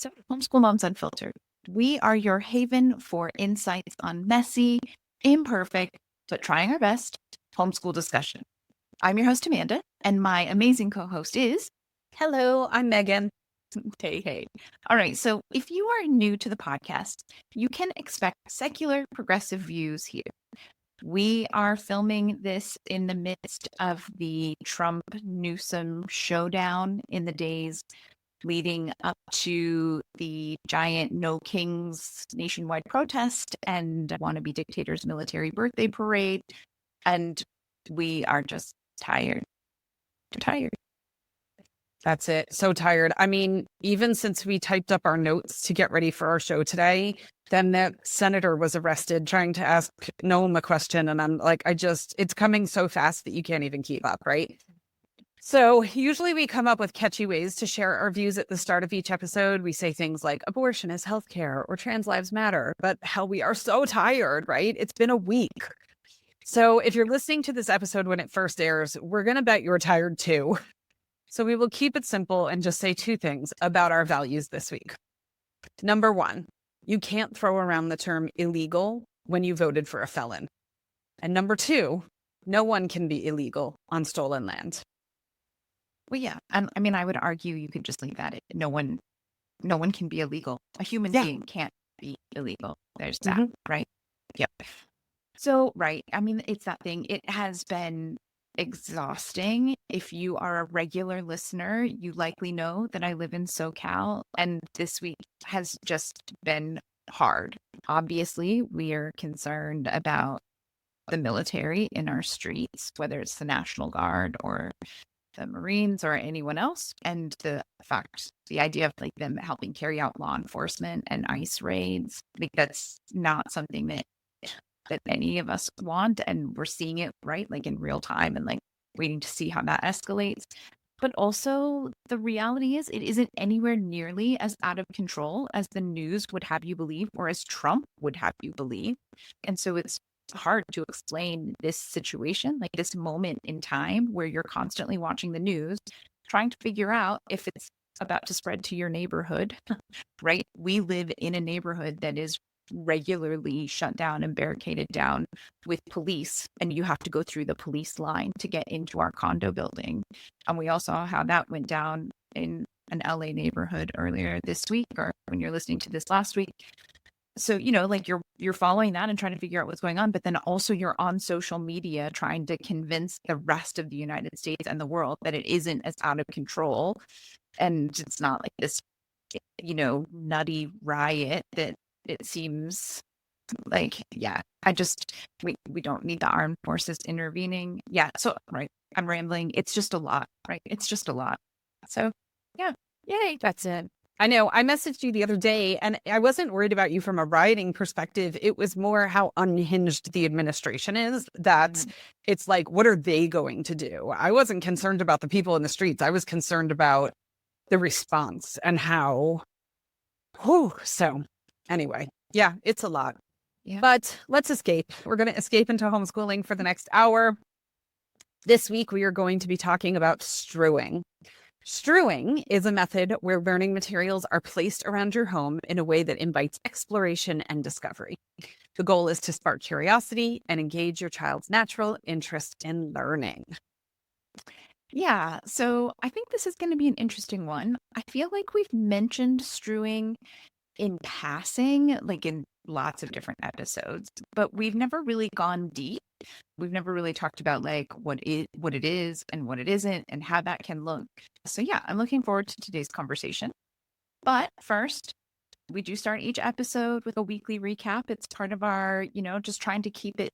So, Homeschool Moms Unfiltered. We are your haven for insights on messy, imperfect, but trying our best homeschool discussion. I'm your host, Amanda, and my amazing co host is. Hello, I'm Meagan. Hey. All right. So, if you are new to the podcast, you can expect secular progressive views here. We are filming this in the midst of the Trump Newsom showdown in the days leading up to the giant No Kings nationwide protest and wannabe dictators military birthday parade. And we are just tired. We're tired. That's it. So tired. I mean, even since we typed up our notes to get ready for our show today, then that senator was arrested trying to ask Noam a question. And I'm like, it's coming so fast that you can't even keep up, right? So usually we come up with catchy ways to share our views at the start of each episode. We say things like abortion is healthcare or trans lives matter, but hell, we are so tired, right? It's been a week. So if you're listening to this episode when it first airs, we're going to bet you're tired too. So we will keep it simple and just say two things about our values this week. Number one, you can't throw around the term illegal when you voted for a felon. And number two, no one can be illegal on stolen land. Well, yeah. And I mean, I would argue you could just leave that. No one can be illegal. A human being can't be illegal. There's that, right? Yep. So, right. I mean, it's that thing. It has been exhausting. If you are a regular listener, you likely know that I live in SoCal, and this week has just been hard. Obviously, we are concerned about the military in our streets, whether it's the National Guard or the Marines or anyone else, and the idea of like them helping carry out law enforcement and ICE raids. Like that's not something that any of us want, and we're seeing it right like in real time and like waiting to see how that escalates. But also the reality is it isn't anywhere nearly as out of control as the news would have you believe or as Trump would have you believe. And so it's hard to explain this situation, like this moment in time where you're constantly watching the news, trying to figure out if it's about to spread to your neighborhood, right? We live in a neighborhood that is regularly shut down and barricaded down with police, and you have to go through the police line to get into our condo building. And we all saw how that went down in an LA neighborhood earlier this week, or when you're listening to this last week. So, like you're following that and trying to figure out what's going on, but then also you're on social media trying to convince the rest of the United States and the world that it isn't as out of control. And it's not like this, nutty riot that it seems like. Yeah, we don't need the armed forces intervening. Yeah. So, right. I'm rambling. It's just a lot, right? It's just a lot. So, yeah. Yay. That's it. I know. I messaged you the other day, and I wasn't worried about you from a rioting perspective. It was more how unhinged the administration is, that it's like, what are they going to do? I wasn't concerned about the people in the streets. I was concerned about the response and how. So anyway, yeah, it's a lot. Yeah. But let's escape. We're going to escape into homeschooling for the next hour. This week, we are going to be talking about strewing. Strewing is a method where learning materials are placed around your home in a way that invites exploration and discovery. The goal is to spark curiosity and engage your child's natural interest in learning. Yeah, so I think this is going to be an interesting one. I feel like we've mentioned strewing in passing, like in lots of different episodes, but we've never really gone deep. We've never really talked about like what it is and what it isn't and how that can look. So yeah, I'm looking forward to today's conversation. But first, we do start each episode with a weekly recap. It's part of our, just trying to keep it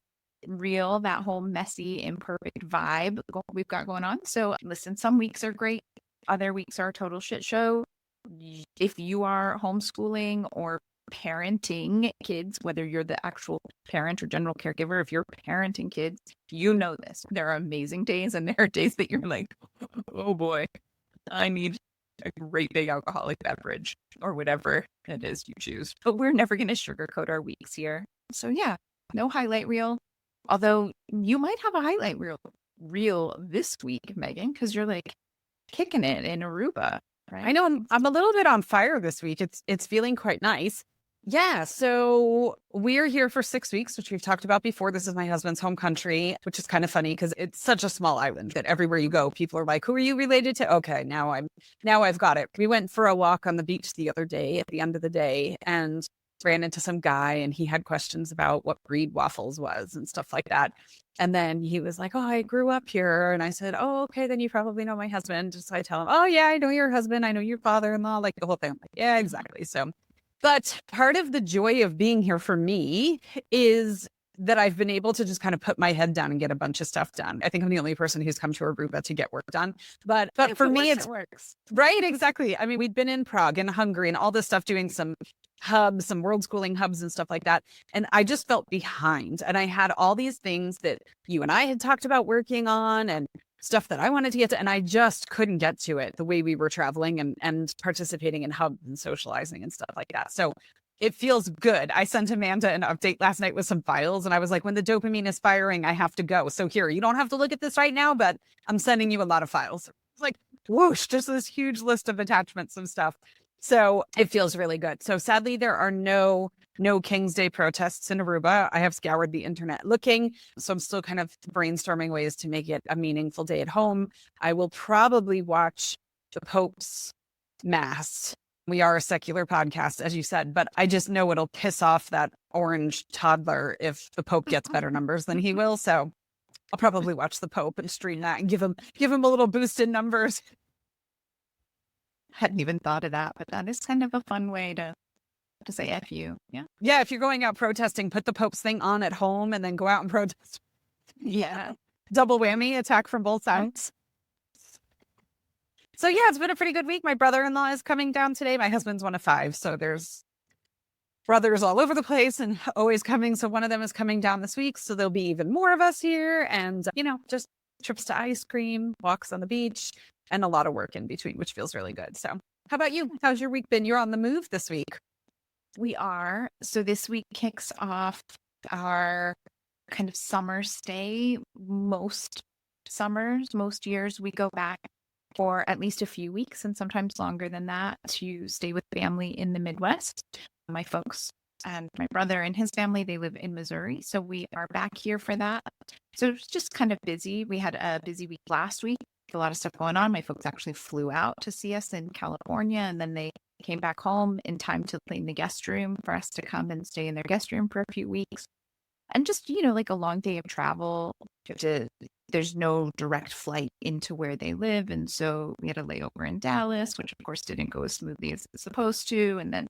real, that whole messy, imperfect vibe we've got going on. So listen, some weeks are great. Other weeks are a total shit show. If you are homeschooling or parenting kids, whether you're the actual parent or general caregiver, if you're parenting kids, you know this. There are amazing days, and there are days that you're like, oh boy, I need a great big alcoholic beverage or whatever it is you choose. But we're never going to sugarcoat our weeks here. So yeah, no highlight reel. Although you might have a highlight reel this week, Meagan, because you're like kicking it in Aruba. right? I know I'm a little bit on fire this week. It's feeling quite nice. Yeah, so we're here for 6 weeks, which we've talked about before. This is my husband's home country, which is kind of funny because it's such a small island that everywhere you go, people are like, "Who are you related to?" Okay, now I've got it. We went for a walk on the beach the other day at the end of the day and ran into some guy, and he had questions about what breed Waffles was and stuff like that. And then he was like, "Oh, I grew up here." And I said, "Oh, okay, then you probably know my husband." So I tell him, "Oh, yeah, I know your husband. I know your father-in-law," like the whole thing. I'm like, "Yeah, exactly." So, but part of the joy of being here for me is that I've been able to just kind of put my head down and get a bunch of stuff done. I think I'm the only person who's come to Aruba to get work done. But for me, it works. Right, exactly. I mean, we'd been in Prague and Hungary and all this stuff doing some hubs, some world schooling hubs and stuff like that. And I just felt behind. And I had all these things that you and I had talked about working on and stuff that I wanted to get to. And I just couldn't get to it the way we were traveling and participating in hubs and socializing and stuff like that. So it feels good. I sent Amanda an update last night with some files and I was like, when the dopamine is firing, I have to go. So here, you don't have to look at this right now, but I'm sending you a lot of files. It's like, whoosh, just this huge list of attachments and stuff. So it feels really good. So sadly, there are no King's Day protests in Aruba. I have scoured the internet looking. So I'm still kind of brainstorming ways to make it a meaningful day at home. I will probably watch the Pope's Mass. We are a secular podcast, as you said, but I just know it'll piss off that orange toddler if the Pope gets better numbers than he will. So I'll probably watch the Pope and stream that and give him a little boost in numbers. Hadn't even thought of that, but that is kind of a fun way to say F you. Yeah. Yeah. If you're going out protesting, put the Pope's thing on at home and then go out and protest. Yeah. Double whammy, attack from both sides. So yeah, it's been a pretty good week. My brother-in-law is coming down today. My husband's one of 5. So there's brothers all over the place and always coming. So one of them is coming down this week. So there'll be even more of us here and, just trips to ice cream, walks on the beach, and a lot of work in between, which feels really good. So how about you? How's your week been? You're on the move this week. We are. So this week kicks off our kind of summer stay. Most summers, most years, we go back for at least a few weeks and sometimes longer than that to stay with family in the Midwest. My folks and my brother and his family, they live in Missouri. So we are back here for that. So it's just kind of busy. We had a busy week last week. A lot of stuff going on. My folks actually flew out to see us in California, and then they came back home in time to clean the guest room for us to come and stay in their guest room for a few weeks. And just, like a long day of travel. There's no direct flight into where they live. And so we had a layover in Dallas, which of course didn't go as smoothly as it's supposed to. And then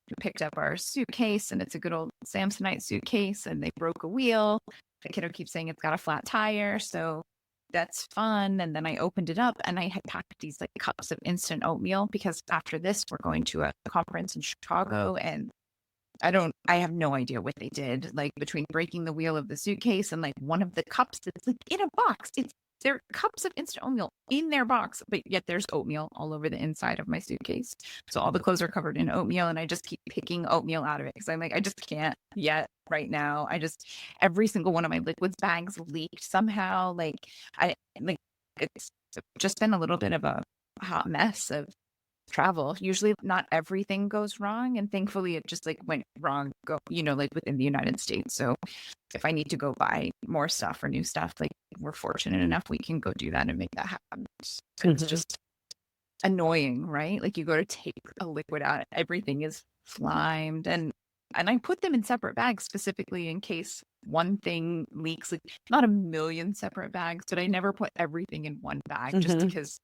we picked up our suitcase, and it's a good old Samsonite suitcase, and they broke a wheel. The kiddo keeps saying it's got a flat tire. So that's fun. And then I opened it up and I had packed these like cups of instant oatmeal because after this, we're going to a conference in Chicago, and I have no idea what they did, like between breaking the wheel of the suitcase and like one of the cups that's like in a box. There are cups of instant oatmeal in their box, but yet there's oatmeal all over the inside of my suitcase. So all the clothes are covered in oatmeal, and I just keep picking oatmeal out of it because I'm like, I just can't yet right now. Every single one of my liquids bags leaked somehow. It's just been a little bit of a hot mess of travel. Usually not everything goes wrong, and thankfully it just like went wrong within the United States. So if I need to go buy more stuff or new stuff, like we're fortunate enough we can go do that and make that happen. It's just annoying, right? Like you go to take a liquid out, everything is slimed, and I put them in separate bags specifically in case one thing leaks. Like not a million separate bags, but I never put everything in one bag just because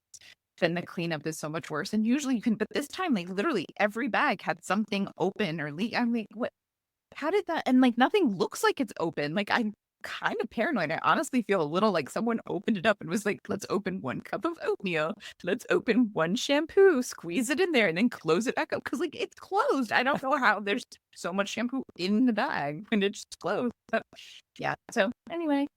then the cleanup is so much worse. And usually you can, but this time, like literally every bag had something open or leak. I'm like, what? How did that? And like nothing looks like it's open. Like I'm kind of paranoid. I honestly feel a little like someone opened it up and was like, let's open 1 cup of oatmeal. Let's open 1 shampoo, squeeze it in there, and then close it back up. Cause like it's closed. I don't know how there's so much shampoo in the bag when it's closed. But yeah. So anyway.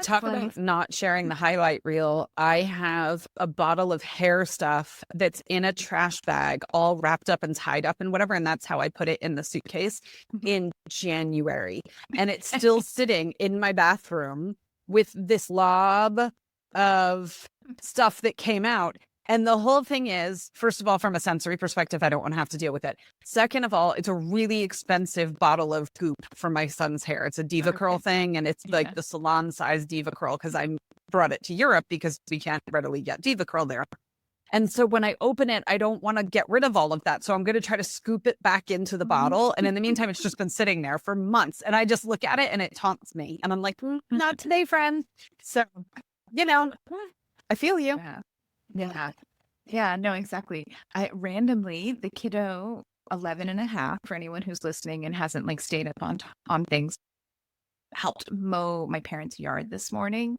Talk about not sharing the highlight reel. I have a bottle of hair stuff that's in a trash bag, all wrapped up and tied up and whatever. And that's how I put it in the suitcase in January. And it's still sitting in my bathroom with this lob of stuff that came out. And the whole thing is, first of all, from a sensory perspective, I don't want to have to deal with it. Second of all, it's a really expensive bottle of goop for my son's hair. It's a Diva Curl thing, and it's like the salon size Diva Curl because I brought it to Europe because we can't readily get Diva Curl there. And so when I open it, I don't want to get rid of all of that. So I'm going to try to scoop it back into the bottle. And in the meantime, it's just been sitting there for months. And I just look at it and it taunts me. And I'm like, not today, friend. So, I feel you. Yeah, no, exactly. I randomly, the kiddo, 11 and a half, for anyone who's listening and hasn't like stayed up on things, helped mow my parents' yard this morning.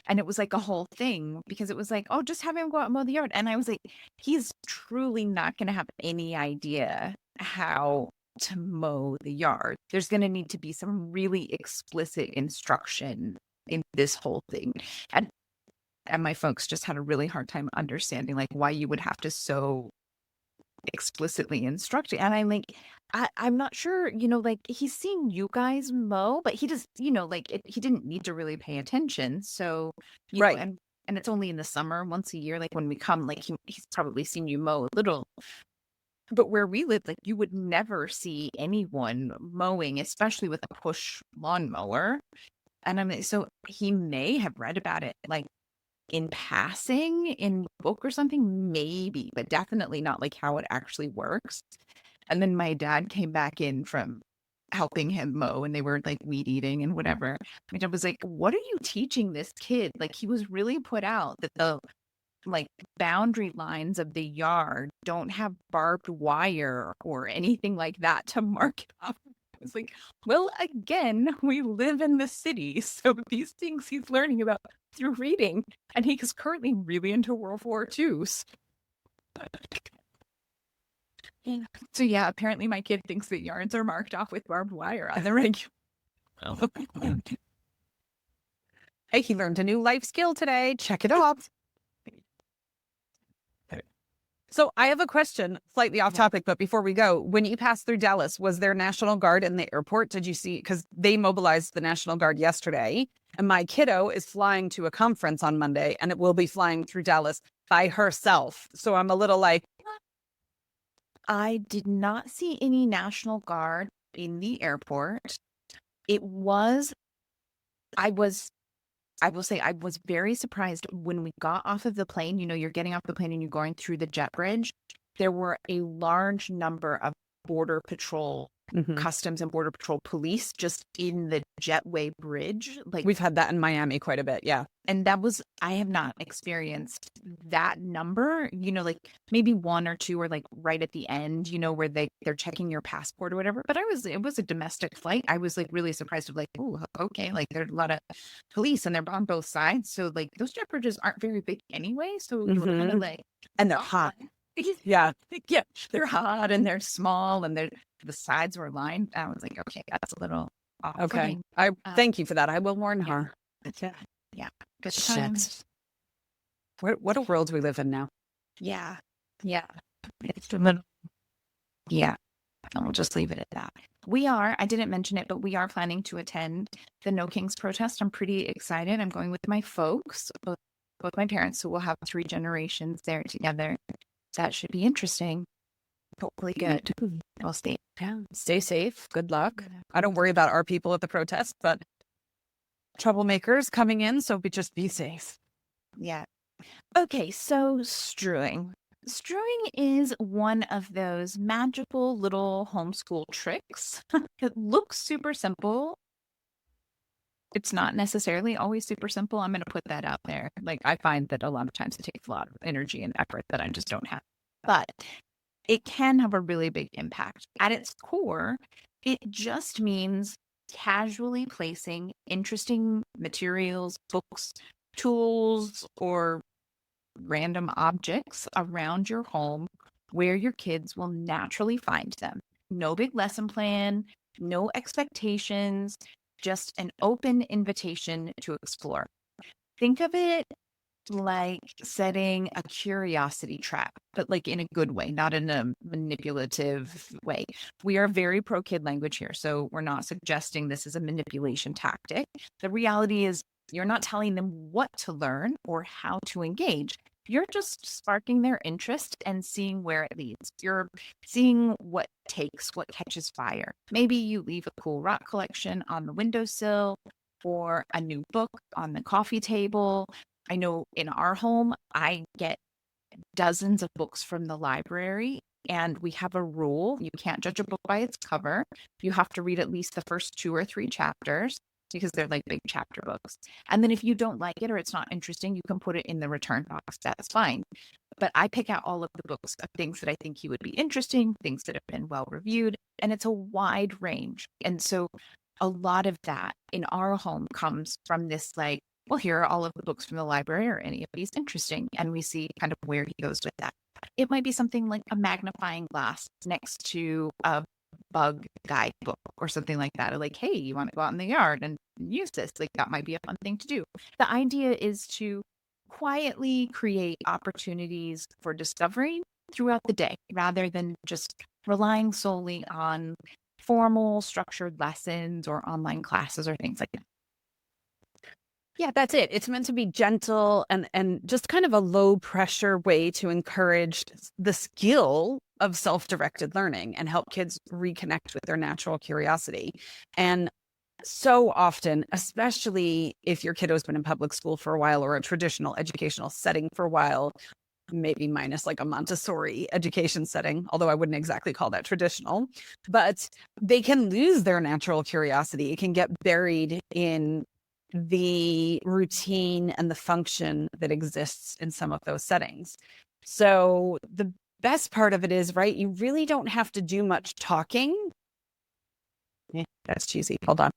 And it was like a whole thing because it was like, oh, just have him go out and mow the yard. And I was like, he's truly not going to have any idea how to mow the yard. There's going to need to be some really explicit instruction in this whole thing. And my folks just had a really hard time understanding like why you would have to so explicitly instruct. And I'm not sure, like he's seen you guys mow, but he just, he didn't need to really pay attention. So, Right. And it's only in the summer once a year, like when we come, like he's probably seen you mow a little. But where we live, like you would never see anyone mowing, especially with a push lawnmower. And so he may have read about it like in passing in book or something, maybe, but definitely not like how it actually works. And then my dad came back in from helping him mow and they were like weed eating and whatever. My dad was like, what are you teaching this kid? Like he was really put out that the like boundary lines of the yard don't have barbed wire or anything like that to mark it off. I was like, well, again, we live in the city. So these things he's learning about through reading. And he is currently really into World War II. So yeah, apparently my kid thinks that yards are marked off with barbed wire on the regular. Hey, he learned a new life skill today. Check it out. So I have a question, slightly off topic, but before we go, when you passed through Dallas, was there National Guard in the airport? Did you see? Because they mobilized the National Guard yesterday, and my kiddo is flying to a conference on Monday, and it will be flying through Dallas by herself. So I'm a little like, I did not see any National Guard in the airport. I will say I was very surprised when we got off of the plane. You're getting off the plane and you're going through the jet bridge. There were a large number of Border Patrol, Customs and Border Patrol police just in the jetway bridge. Like we've had that in Miami quite a bit. Yeah. And I have not experienced that number, like maybe one or two are like right at the end, where they're checking your passport or whatever. But it was a domestic flight. I was like really surprised of like, oh, okay. Like there's a lot of police and they're on both sides. So like those jet bridges aren't very big anyway. So you were kind of like, and they're hot. Yeah. Yeah. They're hot and they're small and the sides were lined. I was like, okay, that's a little off. Okay. I thank you for that. I will warn her. Yeah. Good times. What a world we live in now. Yeah. It's a little. Yeah. And we'll just leave it at that. I didn't mention it, but we are planning to attend the No Kings protest. I'm pretty excited. I'm going with my folks, both my parents, so we'll have 3 generations there together. That should be interesting. Hopefully good. I'll stay. Yeah. Stay safe. Good luck. I don't worry about our people at the protest, but troublemakers coming in, so just be safe. Yeah. Okay, so strewing. Strewing is one of those magical little homeschool tricks. It looks super simple. It's not necessarily always super simple. I'm going to put that out there. Like I find that a lot of times it takes a lot of energy and effort that I just don't have. But it can have a really big impact. At its core, it just means casually placing interesting materials, books, tools, or random objects around your home where your kids will naturally find them. No big lesson plan, no expectations, just an open invitation to explore. Think of it like setting a curiosity trap, but like in a good way, not in a manipulative way. We are very pro kid language here, so we're not suggesting this is a manipulation tactic. The reality is you're not telling them what to learn or how to engage. you're just sparking their interest and seeing where it leads. You're seeing what takes, what catches fire. Maybe you leave a cool rock collection on the windowsill or a new book on the coffee table. I know in our home, I get dozens of books from the library. And we have a rule: you can't judge a book by its cover. You have to read at least the first 2 or 3 chapters because they're like big chapter books. And then if you don't like it or it's not interesting, you can put it in the return box. That's fine. But I pick out all of the books of things that I think you would be interesting, things that have been well reviewed, and it's a wide range. And so a lot of that in our home comes from this, like, well, here are all of the books from the library. Are any of these interesting? And we see kind of where he goes with that. It might be something like a magnifying glass next to a bug guidebook or something like that. Or like, hey, you want to go out in the yard and use this? Like, that might be a fun thing to do. The idea is to quietly create opportunities for discovery throughout the day rather than just relying solely on formal structured lessons or online classes or things like that. Yeah, that's it. It's meant to be gentle and just kind of a low pressure way to encourage the skill of self-directed learning and help kids reconnect with their natural curiosity. And so often, especially if your kiddo's been in public school for a while or a traditional educational setting for a while, maybe minus like a Montessori education setting, although I wouldn't exactly call that traditional, but they can lose their natural curiosity. It can get buried in the routine and the function that exists in some of those settings. So the best part of it is, right, you really don't have to do much talking. That's cheesy. Hold on.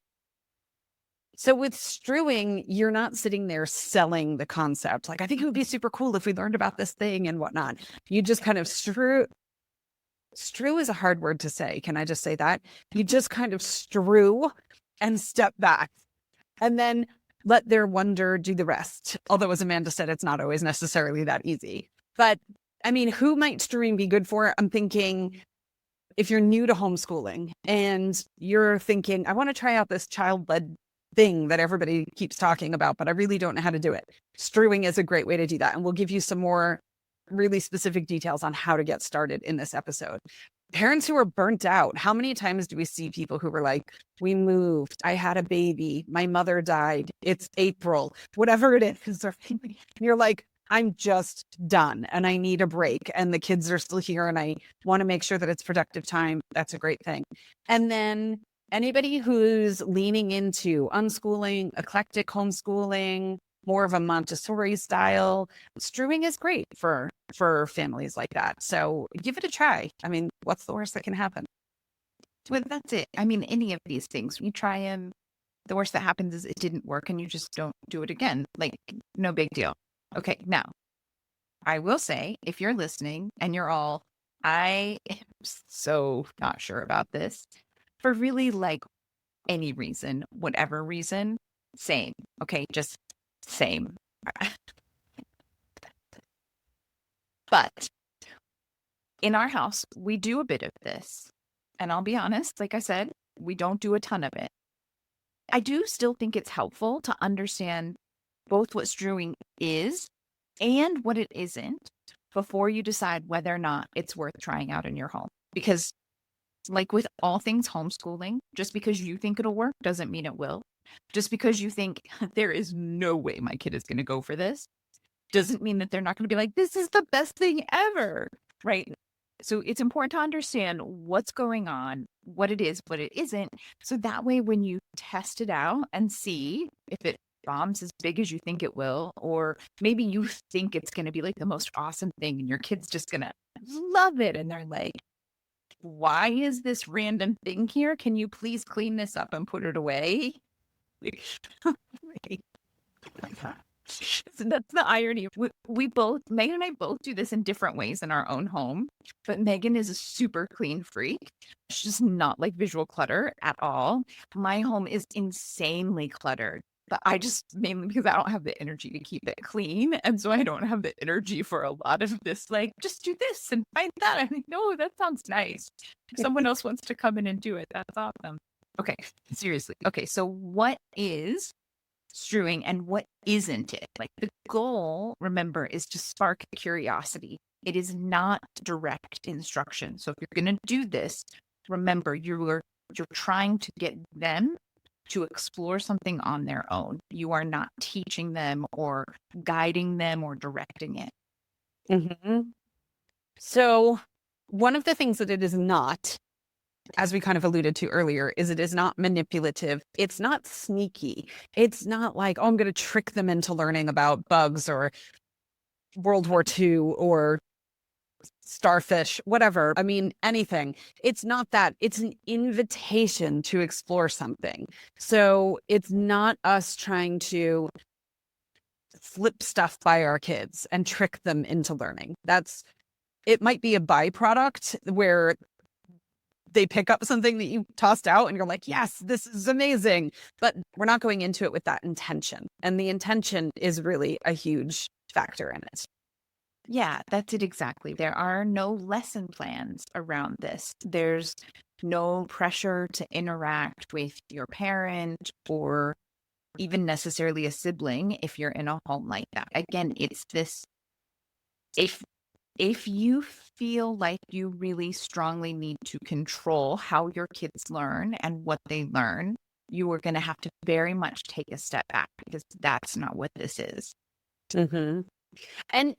So with strewing, you're not sitting there selling the concept. Like, I think it would be super cool if we learned about this thing and whatnot. You just kind of strew is a hard word to say. Can I just say that? You just kind of strew and step back. And then let their wonder do the rest. Although, as Amanda said, it's not always necessarily that easy. But I mean, who might strewing be good for? I'm thinking if you're new to homeschooling and you're thinking, I want to try out this child-led thing that everybody keeps talking about, but I really don't know how to do it. Strewing is a great way to do that. And we'll give you some more really specific details on how to get started in this episode. Parents who are burnt out. How many times do we see people who were like, we moved, I had a baby, my mother died, it's April, whatever it is. Or you're like, I'm just done and I need a break. And the kids are still here and I want to make sure that it's productive time. That's a great thing. And then anybody who's leaning into unschooling, eclectic homeschooling, more of a Montessori style, strewing is great for families like that. So give it a try. I mean, what's the worst that can happen? Well, that's it. I mean, any of these things, you try them, the worst that happens is it didn't work and you just don't do it again. Like, no big deal. Okay, now, I will say, if you're listening and you're all, I am so not sure about this, for really like any reason, whatever reason, same. Okay, just same. But in our house, we do a bit of this. And I'll be honest, like I said, we don't do a ton of it. I do still think it's helpful to understand both what strewing is and what it isn't before you decide whether or not it's worth trying out in your home. Because, like with all things homeschooling, just because you think it'll work doesn't mean it will. Just because you think there is no way my kid is going to go for this doesn't mean that they're not going to be like, this is the best thing ever, right? So it's important to understand what's going on, what it is, what it isn't. So that way, when you test it out and see if it bombs as big as you think it will, or maybe you think it's going to be like the most awesome thing and your kid's just going to love it. And they're like, why is this random thing here? Can you please clean this up and put it away? So that's the irony. We both, Megan and I both do this in different ways in our own home, but Megan is a super clean freak. She's just not like visual clutter at all. My home is insanely cluttered, but I just, mainly because I don't have the energy to keep it clean. And so I don't have the energy for a lot of this, like, just do this and find that. I'm like, no, that sounds nice. If someone else wants to come in and do it, that's awesome. Okay, seriously. Okay, so what is strewing and what isn't it. Like the goal, remember, is to spark curiosity. It is not direct instruction. So if you're going to do this, remember you're trying to get them to explore something on their own. You are not teaching them or guiding them or directing it. Mm-hmm. So one of the things that it is not, as we kind of alluded to earlier, is it is not manipulative. It's not sneaky. It's not like, oh, I'm going to trick them into learning about bugs or World War II or starfish, whatever. I mean, anything. It's not that. It's an invitation to explore something. So it's not us trying to flip stuff by our kids and trick them into learning. It might be a byproduct where they pick up something that you tossed out and you're like, yes, this is amazing. But we're not going into it with that intention. And the intention is really a huge factor in it. Yeah, that's it exactly. There are no lesson plans around this. There's no pressure to interact with your parent or even necessarily a sibling if you're in a home like that. Again, it's this, if you feel like you really strongly need to control how your kids learn and what they learn, you are going to have to very much take a step back because that's not what this is. Mm-hmm. And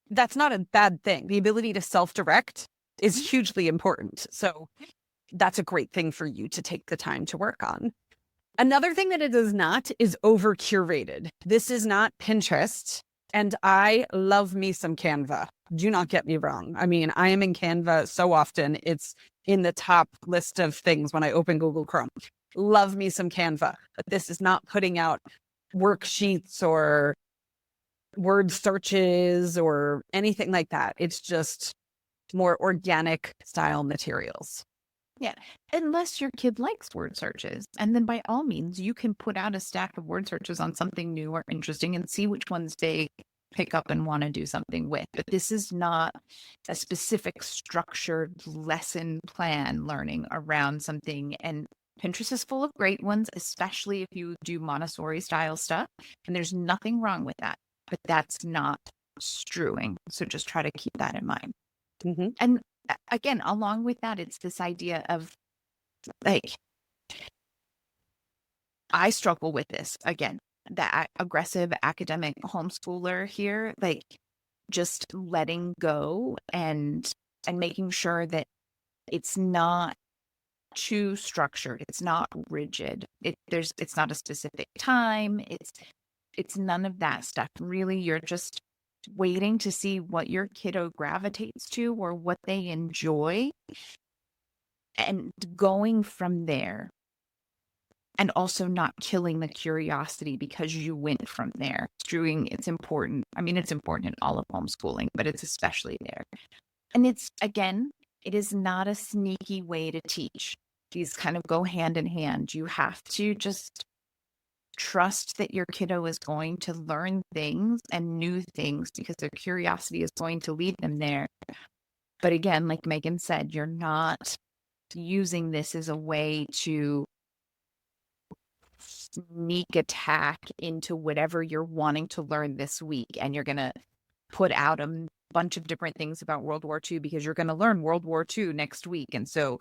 that's not a bad thing. The ability to self-direct is hugely important. So that's a great thing for you to take the time to work on. Another thing that it is not is over-curated. This is not Pinterest. And I love me some Canva. Do not get me wrong. I mean, I am in Canva so often. It's in the top list of things when I open Google Chrome. Love me some Canva. But this is not putting out worksheets or word searches or anything like that. It's just more organic style materials. Yeah, unless your kid likes word searches. And then by all means, you can put out a stack of word searches on something new or interesting and see which ones they pick up and want to do something with. But this is not a specific structured lesson plan learning around something. And Pinterest is full of great ones, especially if you do Montessori style stuff. And there's nothing wrong with that. But that's not strewing. So just try to keep that in mind. Mm-hmm. And again, along with that, it's this idea of like, I struggle with this again, the aggressive academic homeschooler here, like just letting go and making sure that it's not too structured. It's not rigid. It's not a specific time. It's none of that stuff. Really, you're just waiting to see what your kiddo gravitates to or what they enjoy and going from there. And also not killing the curiosity because you went from there. Strewing, it's important. I mean, it's important in all of homeschooling, but it's especially there. And it's, again, it is not a sneaky way to teach. These kind of go hand in hand. You have to just trust that your kiddo is going to learn things and new things because their curiosity is going to lead them there. But again, like Meagan said, you're not using this as a way to sneak attack into whatever you're wanting to learn this week. And you're going to put out a bunch of different things about World War II because you're going to learn World War II next week. And so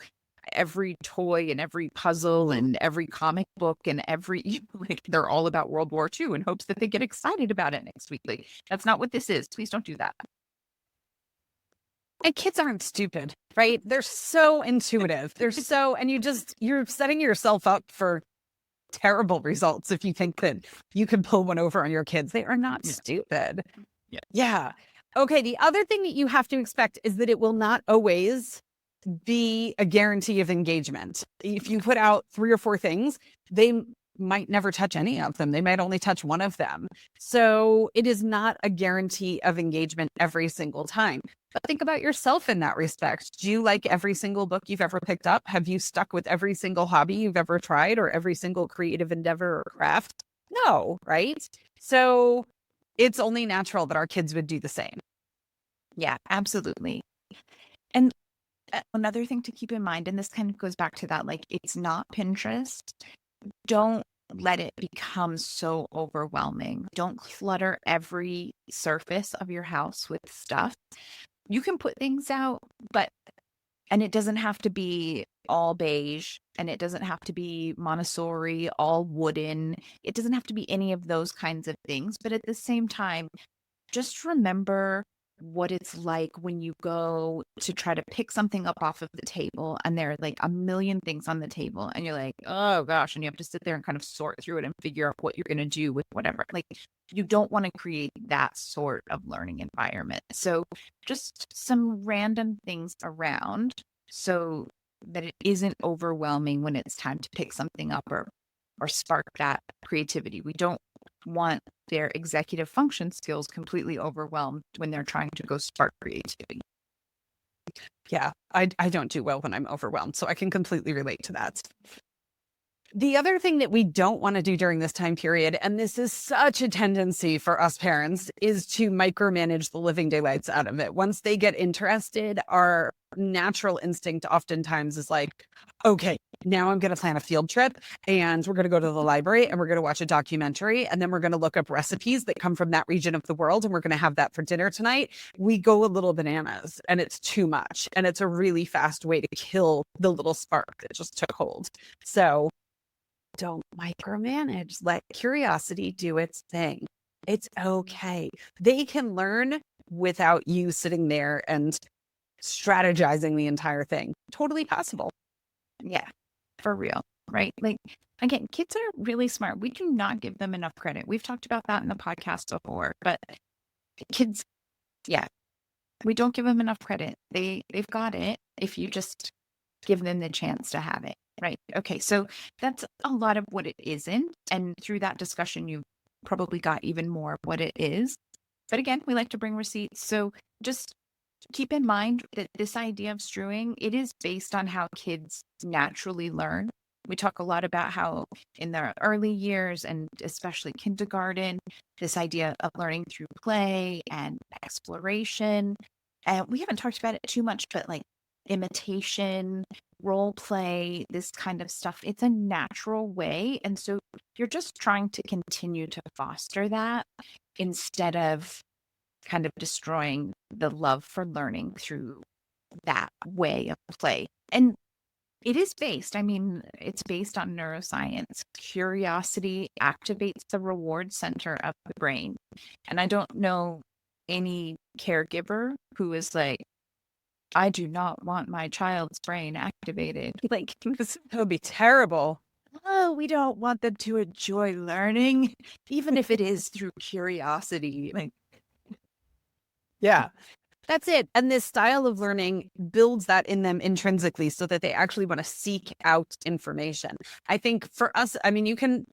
every toy and every puzzle and every comic book and every, like, they're all about World War II in hopes that they get excited about it next week. Like, that's not what this is. Please don't do that. And kids aren't stupid, right? They're so intuitive. And you're setting yourself up for terrible results if you think that you can pull one over on your kids. They are not stupid. Yeah. Okay. The other thing that you have to expect is that it will not always be a guarantee of engagement. If you put out 3 or 4 things, they might never touch any of them. They might only touch one of them. So it is not a guarantee of engagement every single time. But think about yourself in that respect. Do you like every single book you've ever picked up? Have you stuck with every single hobby you've ever tried or every single creative endeavor or craft? No, right? So it's only natural that our kids would do the same. Yeah, absolutely. And another thing to keep in mind, and this kind of goes back to that, like, it's not Pinterest. Don't let it become so overwhelming. Don't clutter every surface of your house with stuff. You can put things out, but and it doesn't have to be all beige and it doesn't have to be Montessori, all wooden. It doesn't have to be any of those kinds of things. But at the same time, just remember what it's like when you go to try to pick something up off of the table and there are like a million things on the table and you're like, oh gosh, and you have to sit there and kind of sort through it and figure out what you're going to do with whatever. Like you don't want to create that sort of learning environment. So just some random things around so that it isn't overwhelming when it's time to pick something up or spark that creativity. We don't want their executive function skills completely overwhelmed when they're trying to go spark creativity. Yeah, I don't do well when I'm overwhelmed, so I can completely relate to that. The other thing that we don't want to do during this time period, and this is such a tendency for us parents, is to micromanage the living daylights out of it. Once they get interested, our natural instinct oftentimes is like, okay, now I'm going to plan a field trip and we're going to go to the library and we're going to watch a documentary and then we're going to look up recipes that come from that region of the world and we're going to have that for dinner tonight. We go a little bananas and it's too much. And it's a really fast way to kill the little spark that just took hold. So don't micromanage. Let curiosity do its thing. It's okay. They can learn without you sitting there and strategizing the entire thing. Totally possible. Yeah, for real. Right. Like, again, kids are really smart. We do not give them enough credit. We've talked about that in the podcast before, but kids, yeah, we don't give them enough credit. They've got it if you just give them the chance to have it. Right. Okay. So that's a lot of what it isn't. And through that discussion, you probably got even more of what it is. But again, we like to bring receipts. So just keep in mind that this idea of strewing, it is based on how kids naturally learn. We talk a lot about how in their early years and especially kindergarten, this idea of learning through play and exploration. And we haven't talked about it too much, but like imitation, role play, this kind of stuff, it's a natural way. And so you're just trying to continue to foster that instead of kind of destroying the love for learning through that way of play. And it is based, I mean, it's based on neuroscience. Curiosity activates the reward center of the brain. And I don't know any caregiver who is like, I do not want my child's brain activated. Like, That would be terrible. oh, we don't want them to enjoy learning, even if it is through curiosity. Like, yeah, that's it. And this style of learning builds that in them intrinsically so that they actually want to seek out information. I think for us, I mean, you can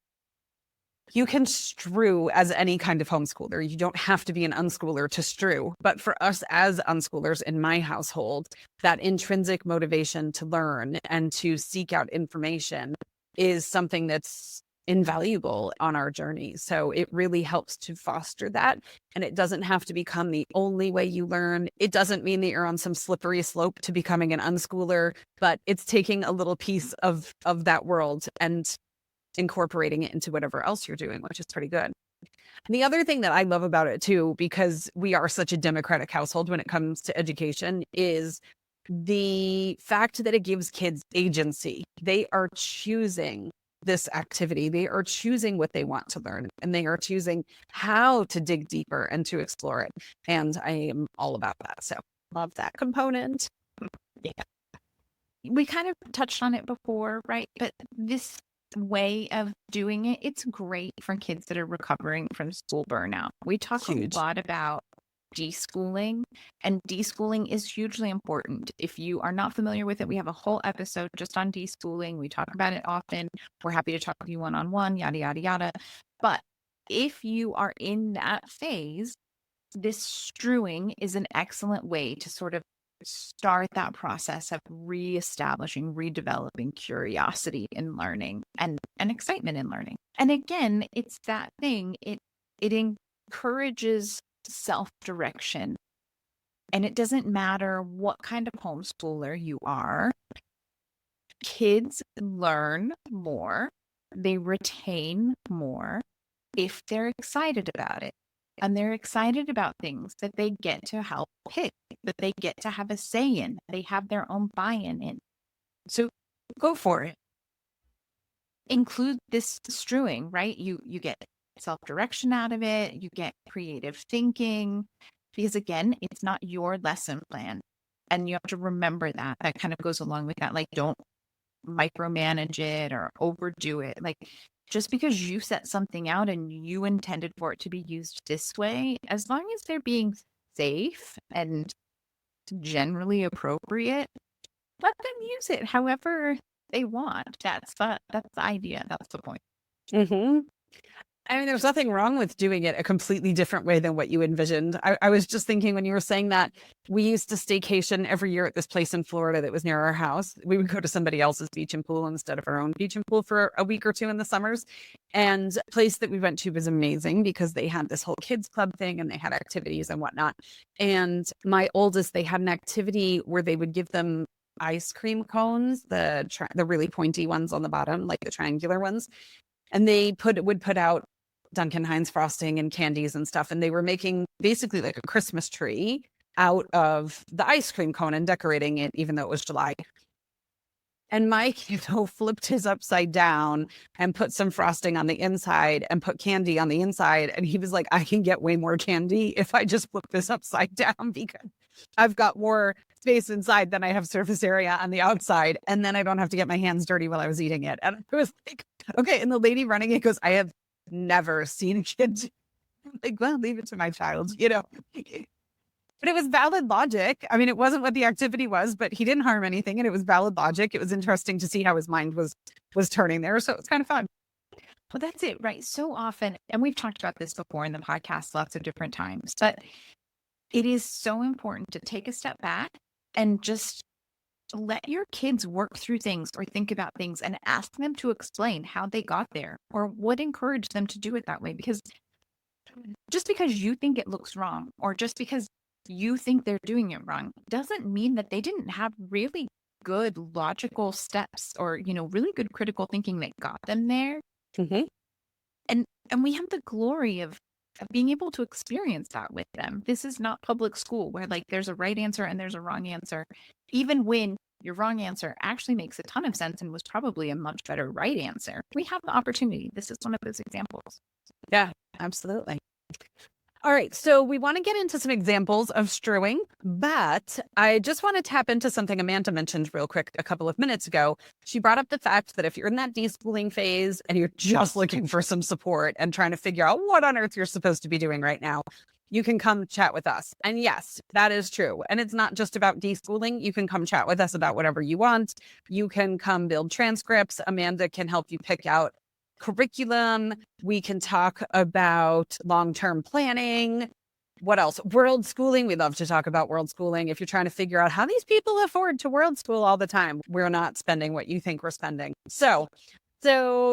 strew as any kind of homeschooler. You don't have to be an unschooler to strew. But for us as unschoolers in my household, that intrinsic motivation to learn and to seek out information is something that's invaluable on our journey. So it really helps to foster that. And it doesn't have to become the only way you learn. It doesn't mean that you're on some slippery slope to becoming an unschooler, but it's taking a little piece of that world and incorporating it into whatever else you're doing, which is pretty good. And the other thing that I love about it too, because we are such a democratic household when it comes to education, is the fact that it gives kids agency. They are choosing this activity. They are choosing what they want to learn and they are choosing how to dig deeper and to explore it. And I am all about that. So love that component. yeah. We kind of touched on it before, right? But this way of doing it, it's great for kids that are recovering from school burnout. We talk Huge. a lot about deschooling, and deschooling is hugely important. If you are not familiar with it, we have a whole episode just on deschooling. We talk about it often. We're happy to talk with you one-on-one, yada, yada, yada. But if you are in that phase, this strewing is an excellent way to sort of start that process of reestablishing, redeveloping curiosity in learning and excitement in learning. And again, it's that thing. It encourages self-direction. And it doesn't matter what kind of homeschooler you are. Kids learn more they retain more if they're excited about it. And they're excited about things that they get to help pick, that they get to have a say in, they have their own buy-in in. So go for it. Include this strewing, right? You get self-direction out of it, you get creative thinking, because again, it's not your lesson plan. And you have to remember that. That kind of goes along with that. Like, don't micromanage it or overdo it. Like, just because you set something out and you intended for it to be used this way, as long as they're being safe and generally appropriate, let them use it however they want. That's the idea. That's the point. Mm-hmm. I mean, there's nothing wrong with doing it a completely different way than what you envisioned. I was just thinking when you were saying that, we used to staycation every year at this place in Florida that was near our house. We would go to somebody else's beach and pool instead of our own beach and pool for a week or two in the summers. And the place that we went to was amazing because they had this whole kids club thing and they had activities and whatnot. And my oldest, they had an activity where they would give them ice cream cones, the really pointy ones on the bottom, like the triangular ones. And they would put out Duncan Hines frosting and candies and stuff. And they were making basically like a Christmas tree out of the ice cream cone and decorating it, even though it was July. And my kiddo flipped his upside down and put some frosting on the inside and put candy on the inside. And he was like, I can get way more candy if I just flip this upside down because I've got more space inside than I have surface area on the outside. And then I don't have to get my hands dirty while I was eating it. And I was like, okay. And the lady running it goes, I have never seen a kid do. I'm like, well, leave it to my child, you know. But it was valid logic. I mean, it wasn't what the activity was, but he didn't harm anything, and it was valid logic. It was interesting to see how his mind was turning there. So it's kind of fun. Well, that's it, right? So often, and we've talked about this before in the podcast lots of different times, but it is so important to take a step back and just let your kids work through things or think about things and ask them to explain how they got there or what encouraged them to do it that way. Because just because you think it looks wrong or just because you think they're doing it wrong doesn't mean that they didn't have really good logical steps or, really good critical thinking that got them there. Mm-hmm. And we have the glory of being able to experience that with them. This is not public school where like there's a right answer and there's a wrong answer, even when your wrong answer actually makes a ton of sense and was probably a much better right answer. We have the opportunity. This is one of those examples. Yeah, absolutely. All right, so we want to get into some examples of strewing, but I just want to tap into something Amanda mentioned real quick a couple of minutes ago. She brought up the fact that if you're in that deschooling phase and you're just looking for some support and trying to figure out what on earth you're supposed to be doing right now, you can come chat with us. And yes, that is true. And it's not just about deschooling. You can come chat with us about whatever you want. You can come build transcripts. Amanda can help you pick out curriculum. We can talk about long-term planning. What else? World schooling. We love to talk about world schooling. If you're trying to figure out how these people afford to world school all the time, we're not spending what you think we're spending. So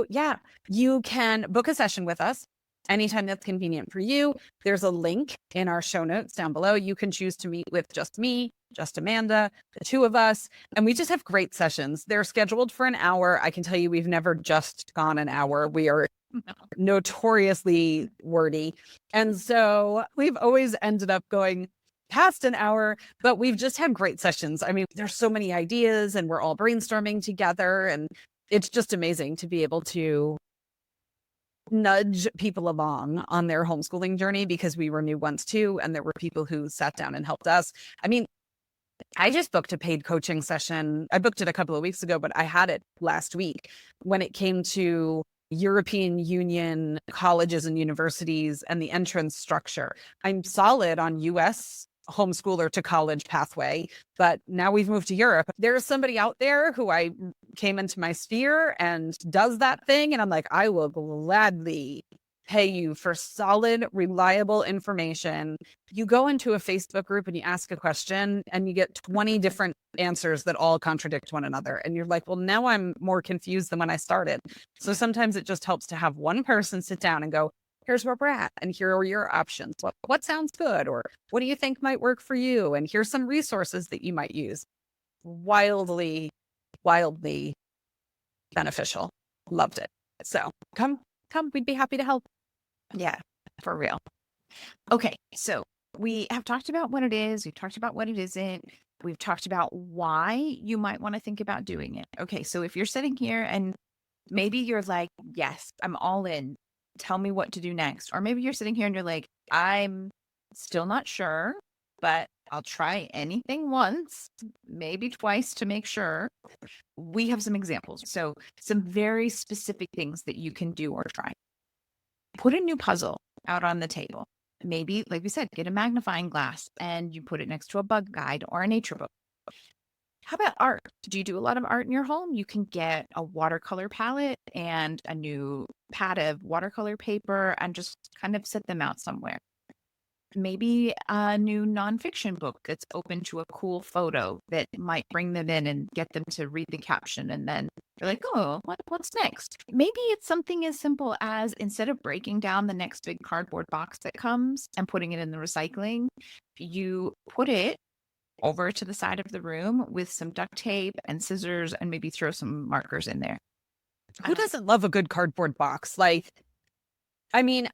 yeah, you can book a session with us anytime that's convenient for you. There's a link in our show notes down below. You can choose to meet with just me, just Amanda, the two of us, and we just have great sessions. They're scheduled for an hour. I can tell you we've never just gone an hour. We are notoriously wordy. And so we've always ended up going past an hour, but we've just had great sessions. I mean, there's so many ideas and we're all brainstorming together, and it's just amazing to be able to nudge people along on their homeschooling journey because we were new once too. And there were people who sat down and helped us. I mean, I just booked a paid coaching session. I booked it a couple of weeks ago, but I had it last week when it came to European Union colleges and universities and the entrance structure. I'm solid on US homeschooler to college pathway, but now we've moved to Europe. There's somebody out there who I came into my sphere and does that thing. And I'm like, I will gladly pay you for solid, reliable information. You go into a Facebook group and you ask a question and you get 20 different answers that all contradict one another. And you're like, well, now I'm more confused than when I started. So sometimes it just helps to have one person sit down and go, here's where we're at, and here are your options. What sounds good? Or what do you think might work for you? And here's some resources that you might use. Wildly, wildly beneficial. Loved it. So come, we'd be happy to help. Yeah, for real. Okay, so we have talked about what it is. We've talked about what it isn't. We've talked about why you might want to think about doing it. Okay, so if you're sitting here and maybe you're like, yes, I'm all in. Tell me what to do next. Or maybe you're sitting here and you're like, I'm still not sure, but I'll try anything once, maybe twice to make sure. We have some examples. So, some very specific things that you can do or try. Put a new puzzle out on the table. Maybe, like we said, get a magnifying glass and you put it next to a bug guide or a nature book. How about art? Do you do a lot of art in your home? You can get a watercolor palette and a new pad of watercolor paper and just kind of set them out somewhere. Maybe a new nonfiction book that's open to a cool photo that might bring them in and get them to read the caption. And then they're like, oh, what's next? Maybe it's something as simple as instead of breaking down the next big cardboard box that comes and putting it in the recycling, you put it over to the side of the room with some duct tape and scissors and maybe throw some markers in there. Who doesn't love a good cardboard box? Like, I mean,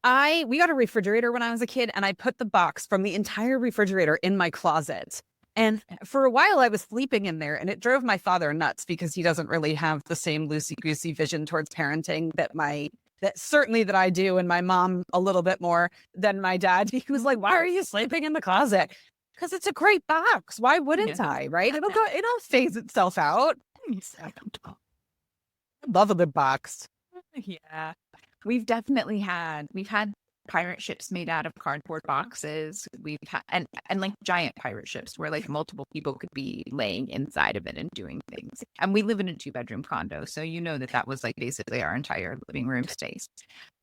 we got a refrigerator when I was a kid, and I put the box from the entire refrigerator in my closet. And for a while I was sleeping in there, and it drove my father nuts because he doesn't really have the same loosey-goosey vision towards parenting that certainly that I do, and my mom a little bit more than my dad. He was like, why are you sleeping in the closet? Because it's a great box. Why wouldn't I? Right? It'll phase itself out. I love a good box. Yeah. We've had pirate ships made out of cardboard boxes. We've had and like giant pirate ships where like multiple people could be laying inside of it and doing things. And we live in a 2-bedroom condo, so you know that was like basically our entire living room space.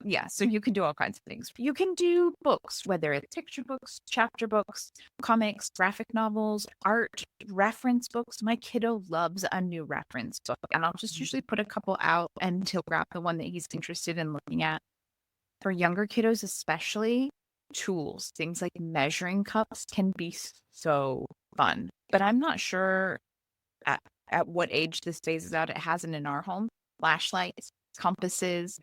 Yeah, so you can do all kinds of things. You can do books, whether it's picture books, chapter books, comics, graphic novels, art, reference books. My kiddo loves a new reference book, and I'll just usually put a couple out and he'll grab the one that he's interested in looking at. For younger kiddos, especially, tools, things like measuring cups can be so fun. But I'm not sure at what age this phases out. It hasn't in our home. Flashlights, compasses,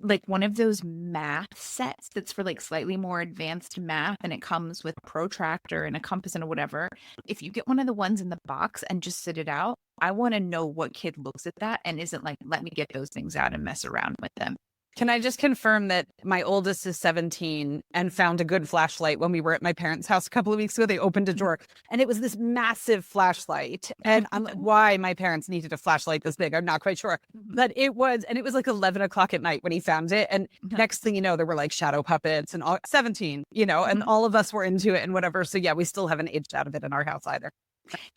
like one of those math sets that's for like slightly more advanced math, and it comes with a protractor and a compass and whatever. If you get one of the ones in the box and just sit it out, I want to know what kid looks at that and isn't like, let me get those things out and mess around with them. Can I just confirm that my oldest is 17 and found a good flashlight when we were at my parents' house a couple of weeks ago? They opened a drawer and it was this massive flashlight. And I'm like, why my parents needed a flashlight this big, I'm not quite sure. But it was like 11 o'clock at night when he found it. And next thing you know, there were like shadow puppets and all 17, and all of us were into it and whatever. So yeah, we still haven't aged out of it in our house either.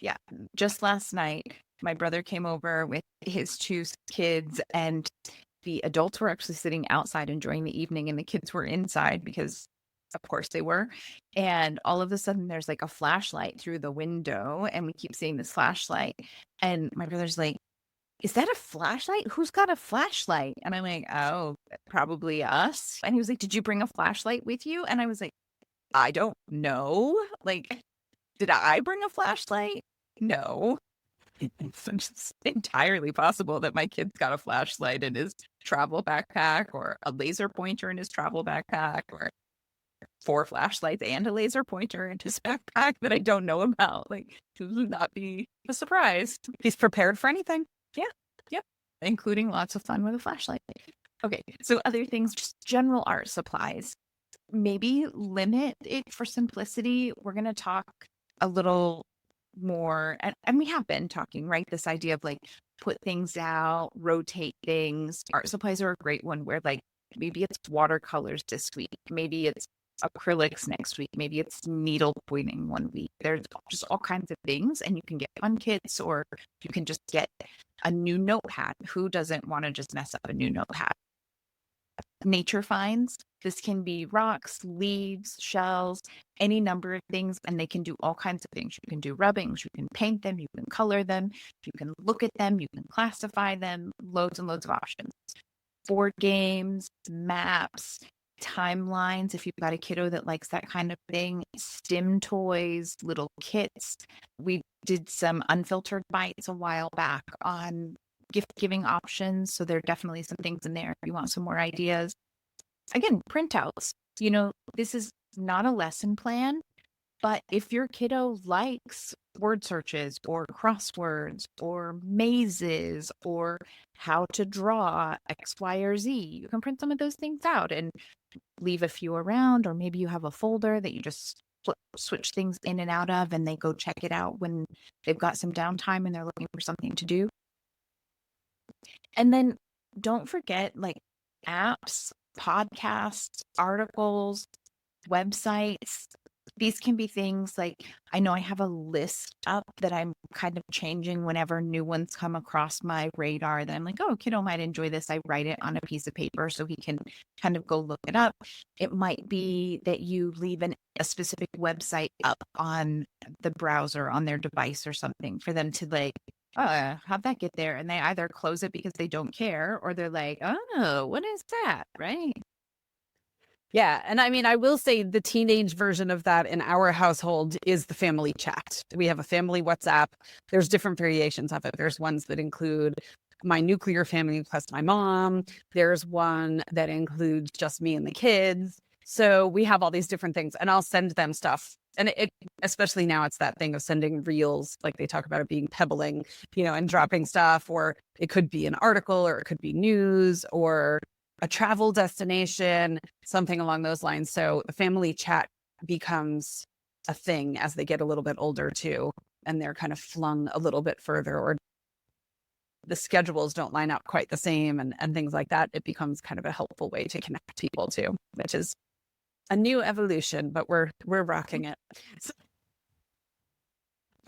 Yeah. Just last night, my brother came over with his 2 kids, and the adults were actually sitting outside enjoying the evening and the kids were inside because of course they were. And all of a sudden there's like a flashlight through the window and we keep seeing this flashlight. And my brother's like, is that a flashlight? Who's got a flashlight? And I'm like, oh, probably us. And he was like, did you bring a flashlight with you? And I was like, I don't know. Like, did I bring a flashlight? No. It's entirely possible that my kid's got a flashlight in his travel backpack or a laser pointer in his travel backpack or 4 flashlights and a laser pointer in his backpack that I don't know about. Like, it would not be a surprise. He's prepared for anything. Yeah. Yep. Including lots of fun with a flashlight. Okay. So other things, just general art supplies. Maybe limit it for simplicity. We're going to talk a little more, and we have been talking, right? This idea of like put things out, rotate things. Art supplies are a great one where like maybe it's watercolors this week, maybe it's acrylics next week, maybe it's needle pointing one week. There's just all kinds of things, and you can get fun kits or you can just get a new notepad. Who doesn't want to just mess up a new notepad? Nature finds. This can be rocks, leaves, shells, any number of things, and they can do all kinds of things. You can do rubbings, you can paint them, you can color them, you can look at them, you can classify them, loads and loads of options. Board games, maps, timelines, if you've got a kiddo that likes that kind of thing, stim toys, little kits. We did some unfiltered bites a while back on gift giving options. So there are definitely some things in there if you want some more ideas. Again, printouts. This is not a lesson plan, but if your kiddo likes word searches or crosswords or mazes or how to draw X, Y, or Z, you can print some of those things out and leave a few around, or maybe you have a folder that you just switch things in and out of and they go check it out when they've got some downtime and they're looking for something to do. And then don't forget like apps, podcasts, articles, websites. These can be things like, I know I have a list up that I'm kind of changing whenever new ones come across my radar that I'm like, oh, kiddo might enjoy this. I write it on a piece of paper so he can kind of go look it up. It might be that you leave a specific website up on the browser on their device or something for them to like, oh, how'd that get there? And they either close it because they don't care, or they're like, oh, what is that? Right. Yeah. And I mean, I will say the teenage version of that in our household is the family chat. We have a family WhatsApp. There's different variations of it. There's ones that include my nuclear family plus my mom. There's one that includes just me and the kids. So we have all these different things, and I'll send them stuff. And it especially now, it's that thing of sending reels, like they talk about it being pebbling, and dropping stuff, or it could be an article, or it could be news, or a travel destination, something along those lines. So the family chat becomes a thing as they get a little bit older too, and they're kind of flung a little bit further, or the schedules don't line up quite the same, and things like that. It becomes kind of a helpful way to connect people too, which is a new evolution, but we're rocking it.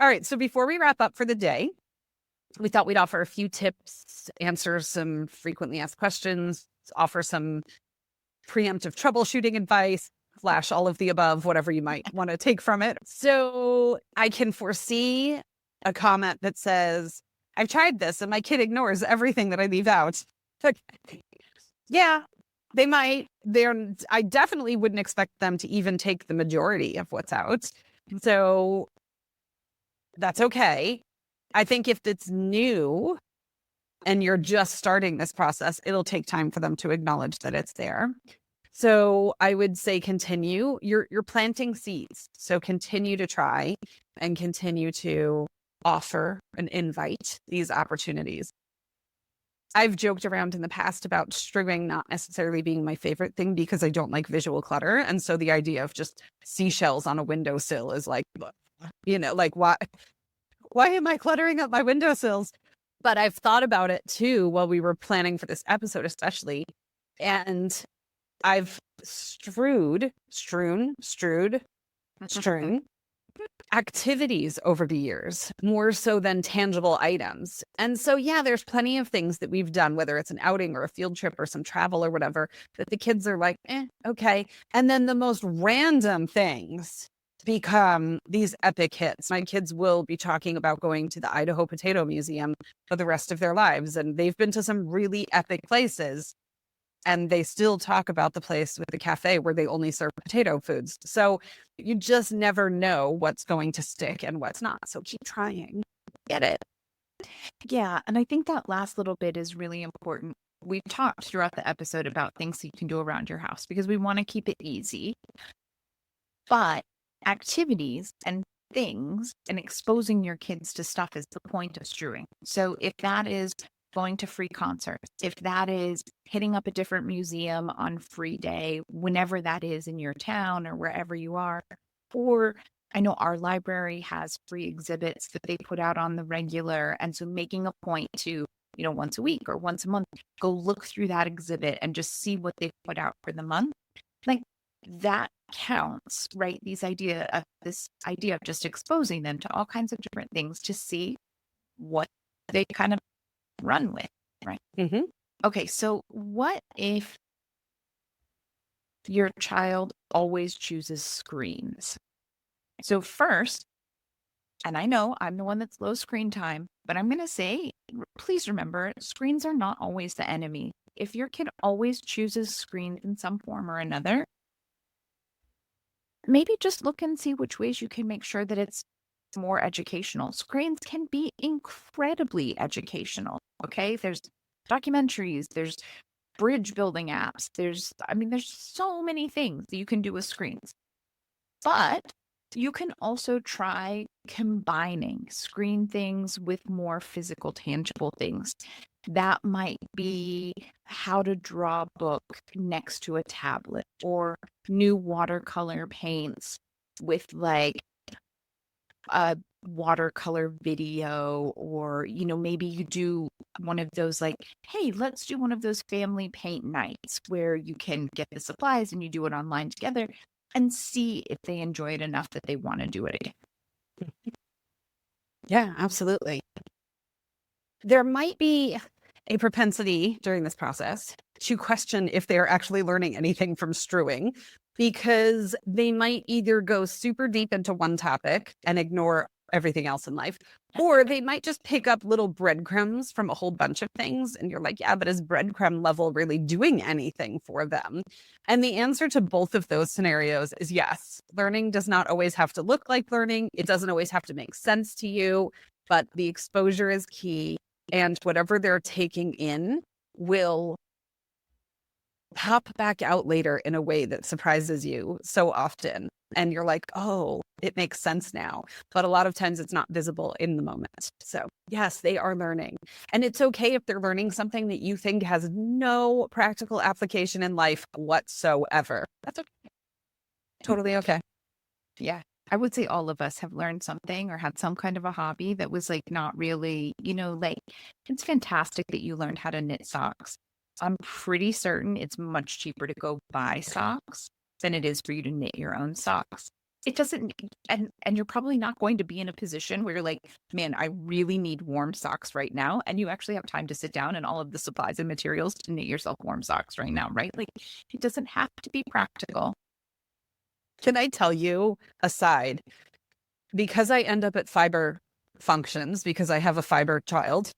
All right. So before we wrap up for the day, we thought we'd offer a few tips, answer some frequently asked questions, offer some preemptive troubleshooting advice, / all of the above, whatever you might want to take from it. So I can foresee a comment that says, I've tried this and my kid ignores everything that I leave out. Yeah, they might. I definitely wouldn't expect them to even take the majority of what's out. So that's okay. I think if it's new and you're just starting this process, it'll take time for them to acknowledge that it's there. So I would say continue. You're planting seeds. So continue to try and continue to offer and invite these opportunities. I've joked around in the past about strewing not necessarily being my favorite thing because I don't like visual clutter. And so the idea of just seashells on a windowsill is like, like why am I cluttering up my windowsills? But I've thought about it too while we were planning for this episode, especially. And I've strewn activities over the years, more so than tangible items. And so, yeah, there's plenty of things that we've done, whether it's an outing or a field trip or some travel or whatever, that the kids are like, okay. And then the most random things become these epic hits. My kids will be talking about going to the Idaho Potato Museum for the rest of their lives. And they've been to some really epic places. And they still talk about the place with the cafe where they only serve potato foods. So you just never know what's going to stick and what's not. So keep trying. Get it. Yeah. And I think that last little bit is really important. We've talked throughout the episode about things you can do around your house because we want to keep it easy. But activities and things and exposing your kids to stuff is the point of strewing. So if that is going to free concerts, if that is hitting up a different museum on free day, whenever that is in your town or wherever you are, or I know our library has free exhibits that they put out on the regular. And so making a point to, once a week or once a month, go look through that exhibit and just see what they've put out for the month. Like that counts, right? This idea of just exposing them to all kinds of different things to see what they kind of run with, right? Mm-hmm. Okay, so what if your child always chooses screens? So first, and I know I'm the one that's low screen time, but I'm going to say, please remember, screens are not always the enemy. If your kid always chooses screens in some form or another, maybe just look and see which ways you can make sure that it's more educational. Screens can be incredibly educational. Okay. There's documentaries, there's bridge building apps. There's so many things that you can do with screens. But you can also try combining screen things with more physical, tangible things. That might be how to draw a book next to a tablet, or new watercolor paints with like a watercolor video, or maybe you do one of those, like, hey, let's do one of those family paint nights where you can get the supplies and you do it online together and see if they enjoy it enough that they want to do it again. Yeah, absolutely. There might be a propensity during this process to question if they're actually learning anything from strewing, because they might either go super deep into one topic and ignore everything else in life, or they might just pick up little breadcrumbs from a whole bunch of things. And you're like, yeah, but is breadcrumb level really doing anything for them? And the answer to both of those scenarios is yes. Learning does not always have to look like learning. It doesn't always have to make sense to you, but the exposure is key. And whatever they're taking in will pop back out later in a way that surprises you so often. And you're like, oh, it makes sense now. But a lot of times it's not visible in the moment. So yes, they are learning. And it's okay if they're learning something that you think has no practical application in life whatsoever. That's okay. Totally okay. Yeah. I would say all of us have learned something or had some kind of a hobby that was like not really, like, it's fantastic that you learned how to knit socks. I'm pretty certain it's much cheaper to go buy socks than it is for you to knit your own socks. It doesn't, and you're probably not going to be in a position where you're like, man, I really need warm socks right now. And you actually have time to sit down and all of the supplies and materials to knit yourself warm socks right now, right? Like, it doesn't have to be practical. Can I tell you aside, because I end up at fiber functions because I have a fiber child,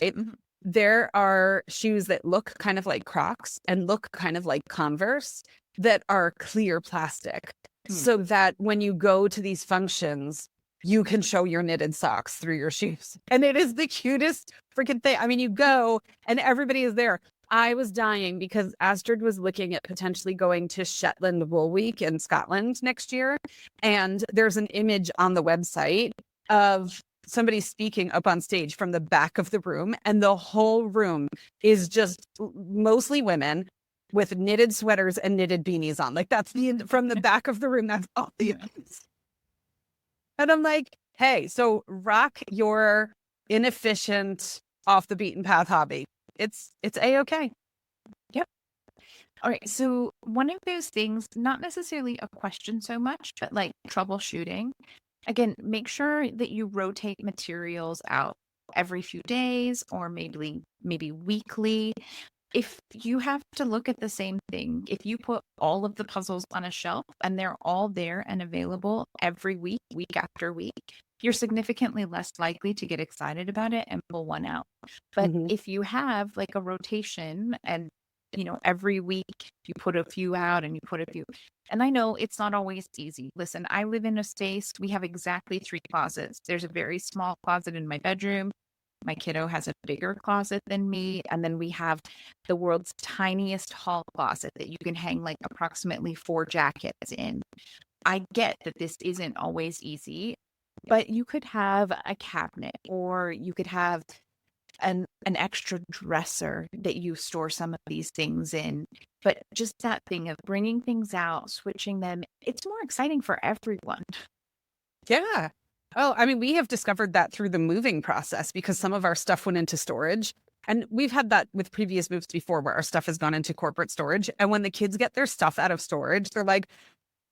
there are shoes that look kind of like Crocs and look kind of like Converse that are clear plastic, so that when you go to these functions, you can show your knitted socks through your shoes. And it is the cutest freaking thing. I mean, you go and everybody is there. I was dying because Astrid was looking at potentially going to Shetland Wool Week in Scotland next year. And there's an image on the website of somebody speaking up on stage from the back of the room. And the whole room is just mostly women with knitted sweaters and knitted beanies on. Like, that's from the back of the room. That's all the images. And I'm like, hey, so rock your inefficient, off the beaten path hobby. It's A-okay. Yep. All right. So one of those things, not necessarily a question so much, but like troubleshooting. Again, make sure that you rotate materials out every few days or maybe weekly. If you have to look at the same thing, if you put all of the puzzles on a shelf and they're all there and available every week, week after week, you're significantly less likely to get excited about it and pull one out. But if you have like a rotation and, every week you put a few out and you put a few, and I know it's not always easy. Listen, I live in a space, we have exactly 3 closets. There's a very small closet in my bedroom. My kiddo has a bigger closet than me. And then we have the world's tiniest hall closet that you can hang like approximately 4 jackets in. I get that this isn't always easy, but you could have a cabinet, or you could have an extra dresser that you store some of these things in. But just that thing of bringing things out, switching them, it's more exciting for everyone. Yeah. Oh, I mean, we have discovered that through the moving process because some of our stuff went into storage. And we've had that with previous moves before where our stuff has gone into corporate storage. And when the kids get their stuff out of storage, they're like,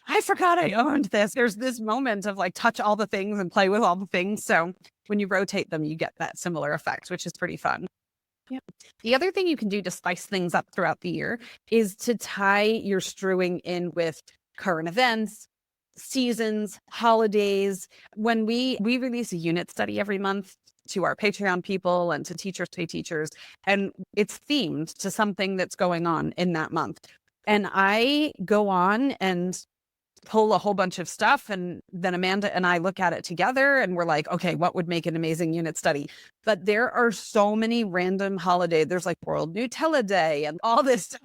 I forgot I owned this. There's this moment of like touch all the things and play with all the things. So when you rotate them, you get that similar effect, which is pretty fun. Yep. The other thing you can do to spice things up throughout the year is to tie your strewing in with current events, seasons, holidays. When we release a unit study every month to our Patreon people and to Teachers Pay Teachers, and it's themed to something that's going on in that month. And I go on and pull a whole bunch of stuff, and then Amanda and I look at it together and we're like, okay, what would make an amazing unit study? But there are so many random holidays. There's like World Nutella Day and all this stuff.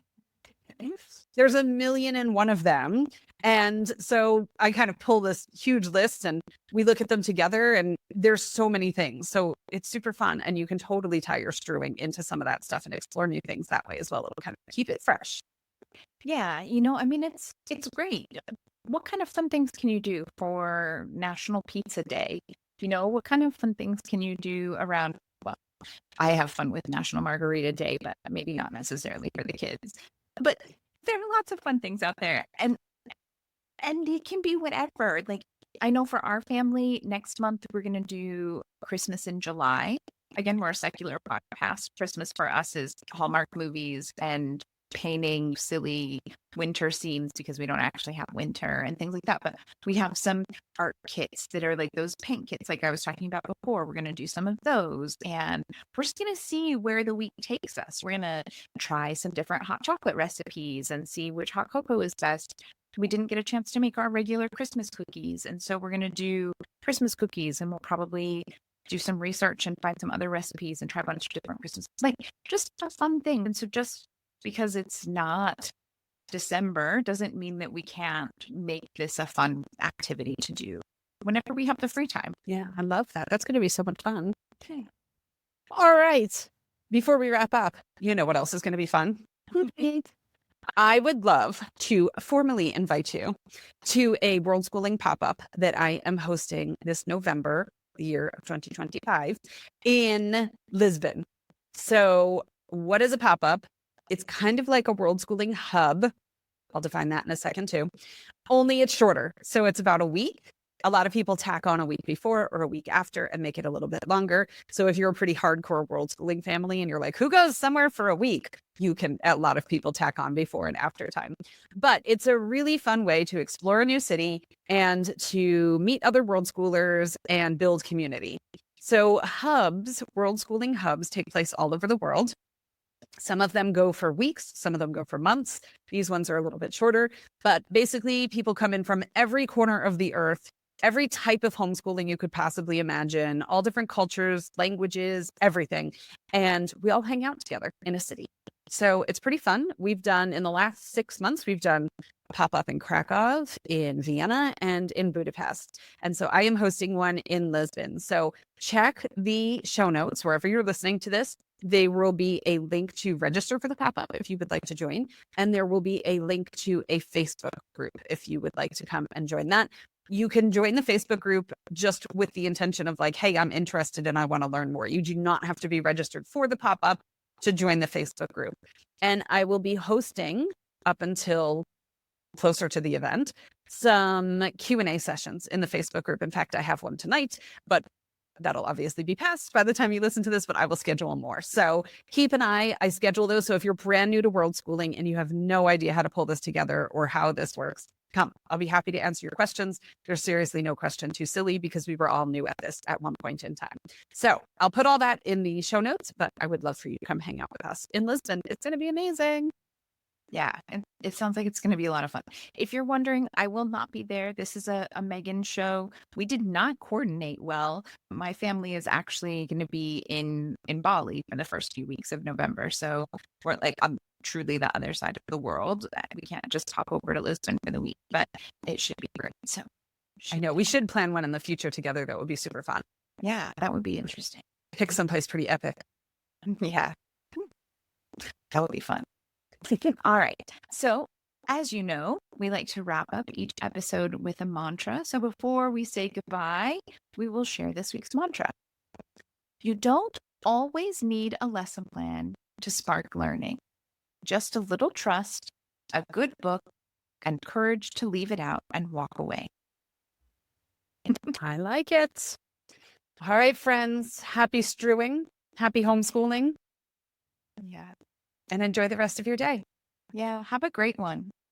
There's a million and one of them. And so I kind of pull this huge list and we look at them together, and there's so many things. So it's super fun. And you can totally tie your strewing into some of that stuff and explore new things that way as well. It'll kind of keep it fresh. Yeah, it's great. What kind of fun things can you do for National Pizza Day? What kind of fun things can you do around, well, I have fun with National Margarita Day, but maybe not necessarily for the kids. But there are lots of fun things out there. And it can be whatever. Like, I know for our family, next month we're going to do Christmas in July. Again, we're a secular podcast. Christmas for us is Hallmark movies and painting silly winter scenes because we don't actually have winter and things like that. But we have some art kits that are like those paint kits like I was talking about before. We're going to do some of those, and we're just going to see where the week takes us. We're going to try some different hot chocolate recipes and see which hot cocoa is best. We didn't get a chance to make our regular Christmas cookies, and so we're going to do Christmas cookies, and we'll probably do some research and find some other recipes and try a bunch of different Christmas, like just a fun thing. And so just because it's not December doesn't mean that we can't make this a fun activity to do whenever we have the free time. Yeah, I love that. That's going to be so much fun. Okay. All right. Before we wrap up, you know what else is going to be fun? I would love to formally invite you to a World Schooling pop-up that I am hosting this November, the year of 2025, in Lisbon. So what is a pop-up? It's kind of like a World Schooling hub. I'll define that in a second too. Only it's shorter. So it's about a week. A lot of people tack on a week before or a week after and make it a little bit longer. So if you're a pretty hardcore World Schooling family and you're like, who goes somewhere for a week? A lot of people tack on before and after time. But it's a really fun way to explore a new city and to meet other World Schoolers and build community. So World Schooling hubs take place all over the world. Some of them go for weeks, some of them go for months. These ones are a little bit shorter, but basically people come in from every corner of the earth, every type of homeschooling you could possibly imagine, all different cultures, languages, everything. And we all hang out together in a city. So it's pretty fun. In the last 6 months, we've done a pop-up in Krakow, in Vienna, and in Budapest. And so I am hosting one in Lisbon. So check the show notes wherever you're listening to this. There will be a link to register for the pop-up if you would like to join. And there will be a link to a Facebook group if you would like to come and join that. You can join the Facebook group just with the intention of like, hey, I'm interested and I want to learn more. You do not have to be registered for the pop-up to join the Facebook group. And I will be hosting up until closer to the event, some Q&A sessions in the Facebook group. In fact, I have one tonight, but that'll obviously be past by the time you listen to this, but I will schedule more. So keep an eye. I schedule those. So if you're brand new to World Schooling and you have no idea how to pull this together or how this works, come. I'll be happy to answer your questions. There's seriously no question too silly because we were all new at this at one point in time. So I'll put all that in the show notes, but I would love for you to come hang out with us in Lisbon. It's going to be amazing. Yeah, and it sounds like it's going to be a lot of fun. If you're wondering, I will not be there. This is a Meagan show. We did not coordinate well. My family is actually going to be in Bali for the first few weeks of November. So we're like on truly the other side of the world. We can't just hop over to Lisbon for the week, but it should be great. So I know we should plan one in the future together. That would be super fun. Yeah, that would be interesting. Pick someplace pretty epic. Yeah, that would be fun. All right. So, as you know, we like to wrap up each episode with a mantra. So, before we say goodbye, we will share this week's mantra. You don't always need a lesson plan to spark learning. Just a little trust, a good book, and courage to leave it out and walk away. I like it. All right, friends. Happy strewing. Happy homeschooling. Yeah. And enjoy the rest of your day. Yeah. Have a great one.